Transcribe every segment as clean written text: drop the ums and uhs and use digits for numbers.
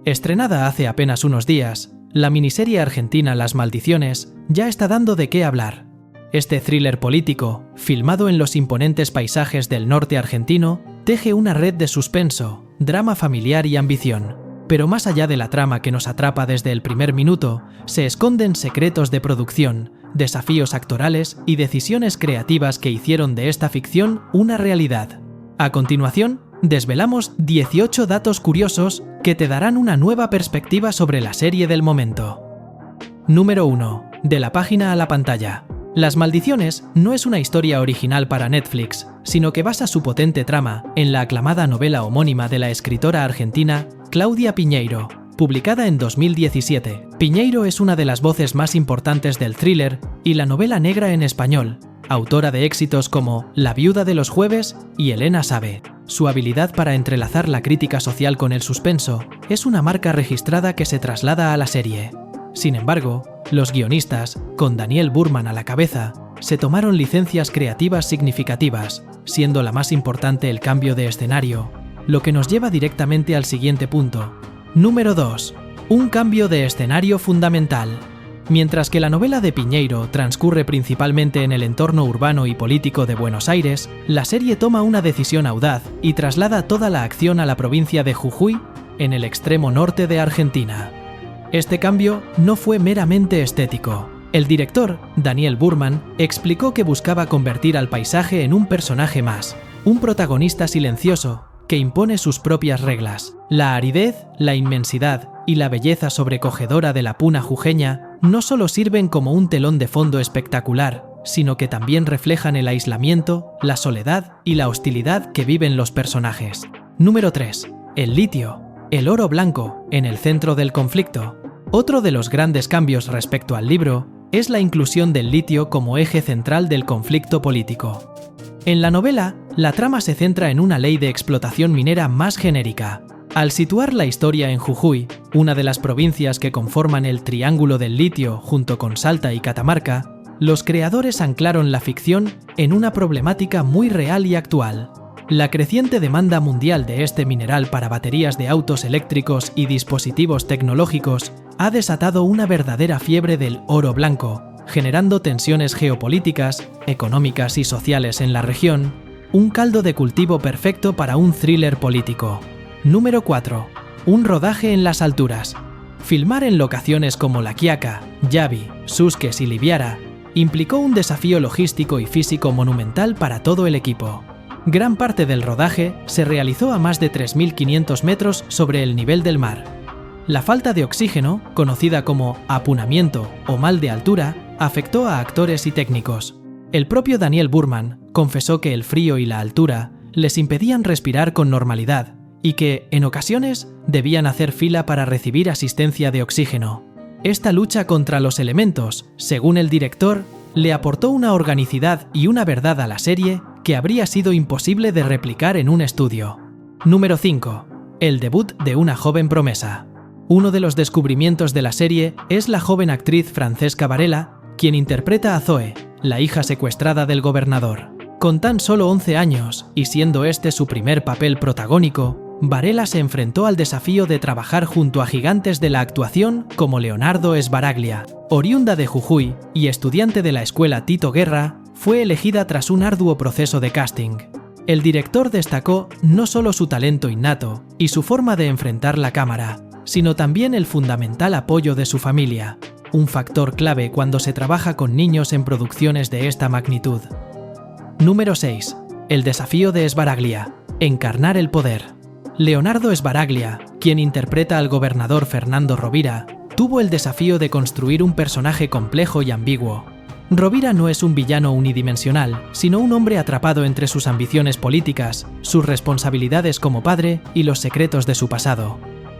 Estrenada hace apenas unos días, la miniserie argentina Las Maldiciones ya está dando de qué hablar. Este thriller político, filmado en los imponentes paisajes del norte argentino, teje una red de suspenso, drama familiar y ambición. Pero más allá de la trama que nos atrapa desde el primer minuto, se esconden secretos de producción, desafíos actorales y decisiones creativas que hicieron de esta ficción una realidad. A continuación, desvelamos 18 datos curiosos que te darán una nueva perspectiva sobre la serie del momento. Número 1. De la página a la pantalla. Las Maldiciones no es una historia original para Netflix, sino que basa su potente trama en la aclamada novela homónima de la escritora argentina Claudia Piñeiro, publicada en 2017. Piñeiro es una de las voces más importantes del thriller y la novela negra en español, autora de éxitos como La viuda de los jueves y Elena sabe. Su habilidad para entrelazar la crítica social con el suspenso es una marca registrada que se traslada a la serie. Sin embargo, los guionistas, con Daniel Burman a la cabeza, se tomaron licencias creativas significativas, siendo la más importante el cambio de escenario, lo que nos lleva directamente al siguiente punto. Número 2. Un cambio de escenario fundamental. Mientras que la novela de Piñeiro transcurre principalmente en el entorno urbano y político de Buenos Aires, la serie toma una decisión audaz y traslada toda la acción a la provincia de Jujuy, en el extremo norte de Argentina. Este cambio no fue meramente estético. El director, Daniel Burman, explicó que buscaba convertir al paisaje en un personaje más, un protagonista silencioso que impone sus propias reglas. La aridez, la inmensidad y la belleza sobrecogedora de la puna jujeña no solo sirven como un telón de fondo espectacular, sino que también reflejan el aislamiento, la soledad y la hostilidad que viven los personajes. Número 3. El litio, el oro blanco, en el centro del conflicto. Otro de los grandes cambios respecto al libro es la inclusión del litio como eje central del conflicto político. En la novela, la trama se centra en una ley de explotación minera más genérica. Al situar la historia en Jujuy, una de las provincias que conforman el Triángulo del Litio junto con Salta y Catamarca, los creadores anclaron la ficción en una problemática muy real y actual. La creciente demanda mundial de este mineral para baterías de autos eléctricos y dispositivos tecnológicos ha desatado una verdadera fiebre del oro blanco, generando tensiones geopolíticas, económicas y sociales en la región, un caldo de cultivo perfecto para un thriller político. Número 4. Un rodaje en las alturas. Filmar en locaciones como La Quiaca, Yavi, Susques y Liviara implicó un desafío logístico y físico monumental para todo el equipo. Gran parte del rodaje se realizó a más de 3.500 metros sobre el nivel del mar. La falta de oxígeno, conocida como apunamiento o mal de altura, afectó a actores y técnicos. El propio Daniel Burman confesó que el frío y la altura les impedían respirar con normalidad y que, en ocasiones, debían hacer fila para recibir asistencia de oxígeno. Esta lucha contra los elementos, según el director, le aportó una organicidad y una verdad a la serie que habría sido imposible de replicar en un estudio. Número 5. El debut de una joven promesa. Uno de los descubrimientos de la serie es la joven actriz Francesca Varela, quien interpreta a Zoe, la hija secuestrada del gobernador. Con tan solo 11 años, y siendo este su primer papel protagónico, Varela se enfrentó al desafío de trabajar junto a gigantes de la actuación como Leonardo Sbaraglia. Oriunda de Jujuy y estudiante de la escuela Tito Guerra, fue elegida tras un arduo proceso de casting. El director destacó no solo su talento innato y su forma de enfrentar la cámara, sino también el fundamental apoyo de su familia, un factor clave cuando se trabaja con niños en producciones de esta magnitud. Número 6. El desafío de Sbaraglia. Encarnar el poder. Leonardo Sbaraglia, quien interpreta al gobernador Fernando Rovira, tuvo el desafío de construir un personaje complejo y ambiguo. Rovira no es un villano unidimensional, sino un hombre atrapado entre sus ambiciones políticas, sus responsabilidades como padre y los secretos de su pasado.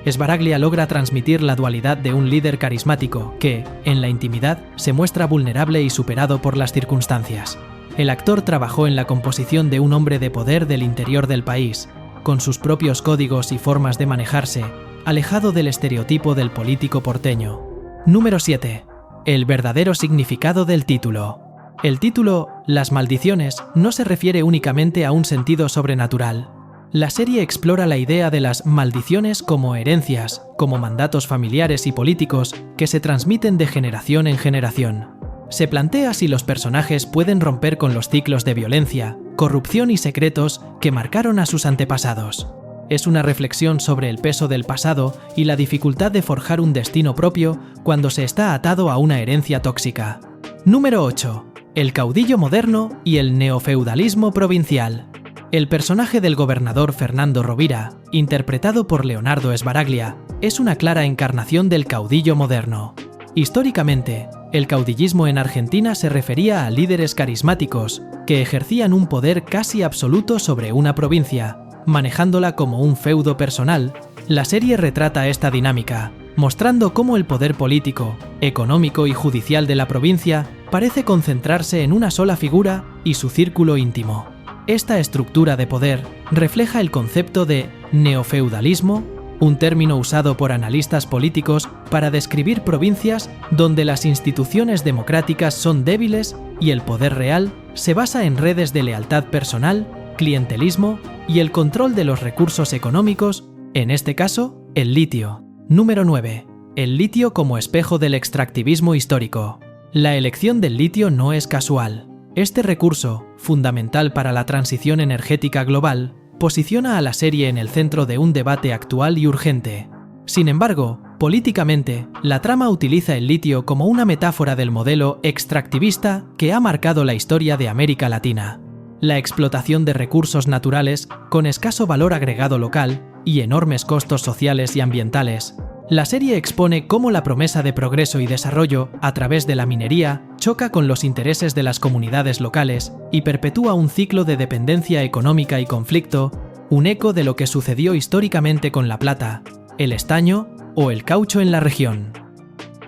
Sbaraglia logra transmitir la dualidad de un líder carismático que, en la intimidad, se muestra vulnerable y superado por las circunstancias. El actor trabajó en la composición de un hombre de poder del interior del país, con sus propios códigos y formas de manejarse, alejado del estereotipo del político porteño. Número 7. El verdadero significado del título. El título, Las Maldiciones, no se refiere únicamente a un sentido sobrenatural. La serie explora la idea de las maldiciones como herencias, como mandatos familiares y políticos que se transmiten de generación en generación. Se plantea si los personajes pueden romper con los ciclos de violencia, corrupción y secretos que marcaron a sus antepasados. Es una reflexión sobre el peso del pasado y la dificultad de forjar un destino propio cuando se está atado a una herencia tóxica. Número 8. El caudillo moderno y el neofeudalismo provincial. El personaje del gobernador Fernando Rovira, interpretado por Leonardo Sbaraglia, es una clara encarnación del caudillo moderno. Históricamente, el caudillismo en Argentina se refería a líderes carismáticos que ejercían un poder casi absoluto sobre una provincia, manejándola como un feudo personal. La serie retrata esta dinámica, mostrando cómo el poder político, económico y judicial de la provincia parece concentrarse en una sola figura y su círculo íntimo. Esta estructura de poder refleja el concepto de neofeudalismo, un término usado por analistas políticos para describir provincias donde las instituciones democráticas son débiles y el poder real se basa en redes de lealtad personal, clientelismo y el control de los recursos económicos, en este caso, el litio. Número 9. El litio como espejo del extractivismo histórico. La elección del litio no es casual. Este recurso, fundamental para la transición energética global, posiciona a la serie en el centro de un debate actual y urgente. Sin embargo, políticamente, la trama utiliza el litio como una metáfora del modelo extractivista que ha marcado la historia de América Latina. La explotación de recursos naturales con escaso valor agregado local y enormes costos sociales y ambientales. La serie expone cómo la promesa de progreso y desarrollo a través de la minería choca con los intereses de las comunidades locales y perpetúa un ciclo de dependencia económica y conflicto, un eco de lo que sucedió históricamente con la plata, el estaño o el caucho en la región.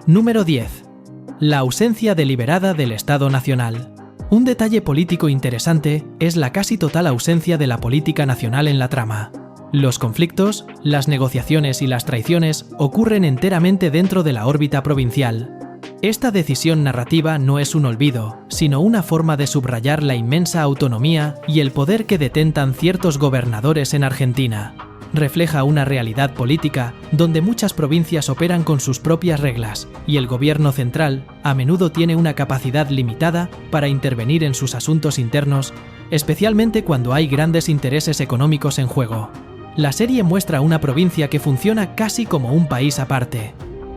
Número 10. La ausencia deliberada del Estado Nacional. Un detalle político interesante es la casi total ausencia de la política nacional en la trama. Los conflictos, las negociaciones y las traiciones ocurren enteramente dentro de la órbita provincial. Esta decisión narrativa no es un olvido, sino una forma de subrayar la inmensa autonomía y el poder que detentan ciertos gobernadores en Argentina. Refleja una realidad política donde muchas provincias operan con sus propias reglas y el gobierno central a menudo tiene una capacidad limitada para intervenir en sus asuntos internos, especialmente cuando hay grandes intereses económicos en juego. La serie muestra una provincia que funciona casi como un país aparte.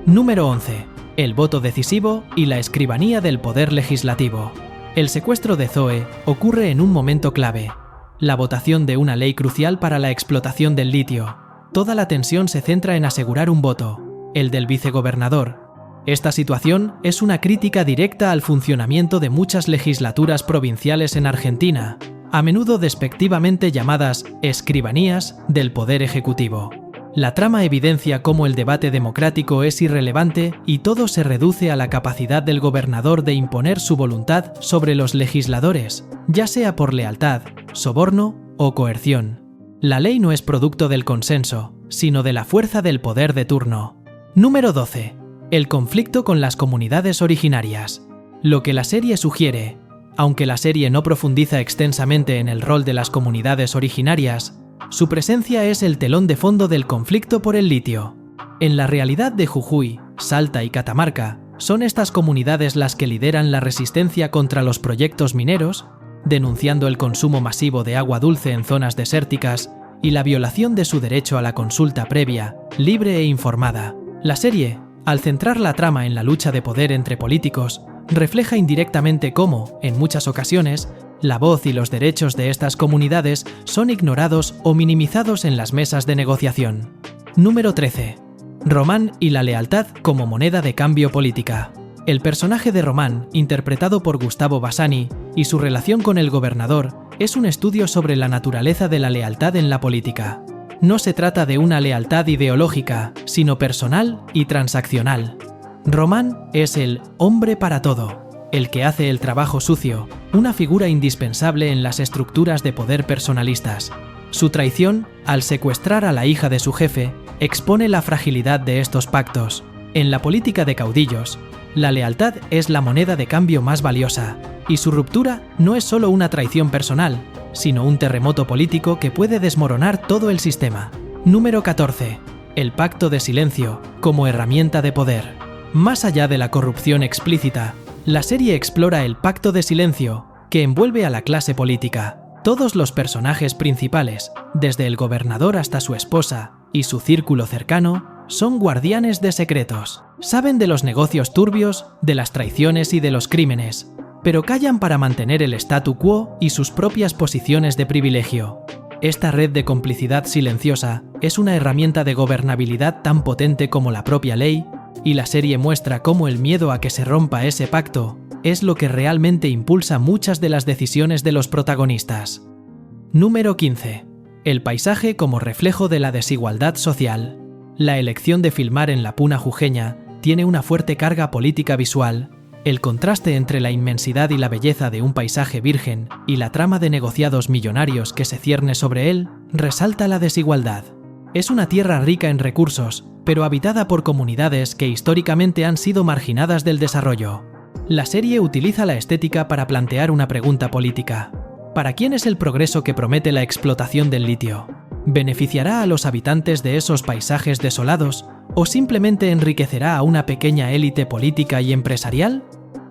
Número 11. El voto decisivo y la escribanía del poder legislativo. El secuestro de Zoe ocurre en un momento clave. La votación de una ley crucial para la explotación del litio. Toda la tensión se centra en asegurar un voto, el del vicegobernador. Esta situación es una crítica directa al funcionamiento de muchas legislaturas provinciales en Argentina, a menudo despectivamente llamadas escribanías del Poder Ejecutivo. La trama evidencia cómo el debate democrático es irrelevante y todo se reduce a la capacidad del gobernador de imponer su voluntad sobre los legisladores, ya sea por lealtad, soborno o coerción. La ley no es producto del consenso, sino de la fuerza del poder de turno. Número 12. El conflicto con las comunidades originarias. Lo que la serie sugiere, aunque la serie no profundiza extensamente en el rol de las comunidades originarias, su presencia es el telón de fondo del conflicto por el litio. En la realidad de Jujuy, Salta y Catamarca, son estas comunidades las que lideran la resistencia contra los proyectos mineros, denunciando el consumo masivo de agua dulce en zonas desérticas y la violación de su derecho a la consulta previa, libre e informada. La serie, al centrar la trama en la lucha de poder entre políticos, refleja indirectamente cómo, en muchas ocasiones, la voz y los derechos de estas comunidades son ignorados o minimizados en las mesas de negociación. Número 13. Román y la lealtad como moneda de cambio política. El personaje de Román, interpretado por Gustavo Bassani, y su relación con el gobernador, es un estudio sobre la naturaleza de la lealtad en la política. No se trata de una lealtad ideológica, sino personal y transaccional. Román es el hombre para todo, el que hace el trabajo sucio, una figura indispensable en las estructuras de poder personalistas. Su traición, al secuestrar a la hija de su jefe, expone la fragilidad de estos pactos. En la política de caudillos, la lealtad es la moneda de cambio más valiosa, y su ruptura no es solo una traición personal, sino un terremoto político que puede desmoronar todo el sistema. Número 14. El pacto de silencio como herramienta de poder. Más allá de la corrupción explícita, la serie explora el pacto de silencio que envuelve a la clase política. Todos los personajes principales, desde el gobernador hasta su esposa y su círculo cercano, son guardianes de secretos. Saben de los negocios turbios, de las traiciones y de los crímenes, pero callan para mantener el statu quo y sus propias posiciones de privilegio. Esta red de complicidad silenciosa es una herramienta de gobernabilidad tan potente como la propia ley, y la serie muestra cómo el miedo a que se rompa ese pacto es lo que realmente impulsa muchas de las decisiones de los protagonistas. Número 15. El paisaje como reflejo de la desigualdad social. La elección de filmar en la Puna jujeña tiene una fuerte carga política visual. El contraste entre la inmensidad y la belleza de un paisaje virgen y la trama de negociados millonarios que se cierne sobre él resalta la desigualdad. Es una tierra rica en recursos, pero habitada por comunidades que históricamente han sido marginadas del desarrollo. La serie utiliza la estética para plantear una pregunta política. ¿Para quién es el progreso que promete la explotación del litio? ¿Beneficiará a los habitantes de esos paisajes desolados o simplemente enriquecerá a una pequeña élite política y empresarial?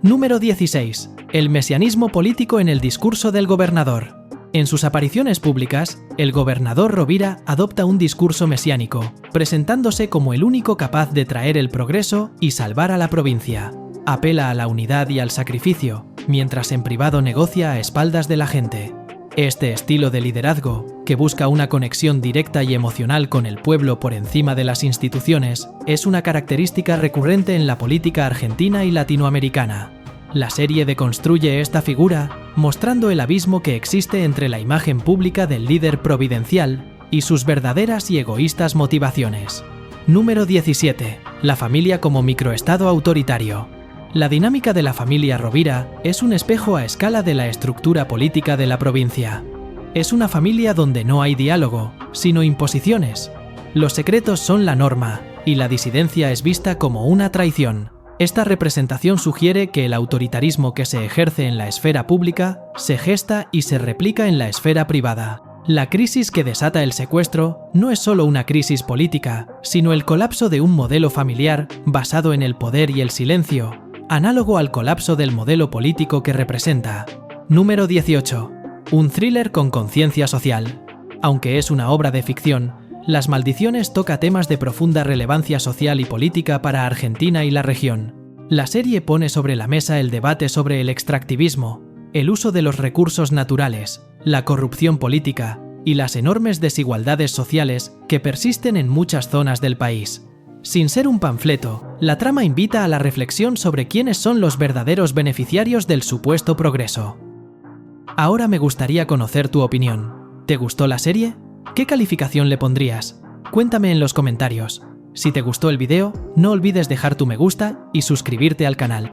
Número 16. El mesianismo político en el discurso del gobernador. En sus apariciones públicas, el gobernador Rovira adopta un discurso mesiánico, presentándose como el único capaz de traer el progreso y salvar a la provincia. Apela a la unidad y al sacrificio, mientras en privado negocia a espaldas de la gente. Este estilo de liderazgo, que busca una conexión directa y emocional con el pueblo por encima de las instituciones, es una característica recurrente en la política argentina y latinoamericana. La serie deconstruye esta figura, mostrando el abismo que existe entre la imagen pública del líder providencial y sus verdaderas y egoístas motivaciones. Número 17. La familia como microestado autoritario. La dinámica de la familia Rovira es un espejo a escala de la estructura política de la provincia. Es una familia donde no hay diálogo, sino imposiciones. Los secretos son la norma, y la disidencia es vista como una traición. Esta representación sugiere que el autoritarismo que se ejerce en la esfera pública se gesta y se replica en la esfera privada. La crisis que desata el secuestro no es solo una crisis política, sino el colapso de un modelo familiar basado en el poder y el silencio, análogo al colapso del modelo político que representa. Número 18. Un thriller con conciencia social. Aunque es una obra de ficción, Las Maldiciones toca temas de profunda relevancia social y política para Argentina y la región. La serie pone sobre la mesa el debate sobre el extractivismo, el uso de los recursos naturales, la corrupción política y las enormes desigualdades sociales que persisten en muchas zonas del país. Sin ser un panfleto, la trama invita a la reflexión sobre quiénes son los verdaderos beneficiarios del supuesto progreso. Ahora me gustaría conocer tu opinión. ¿Te gustó la serie? ¿Qué calificación le pondrías? Cuéntame en los comentarios. Si te gustó el video, no olvides dejar tu me gusta y suscribirte al canal.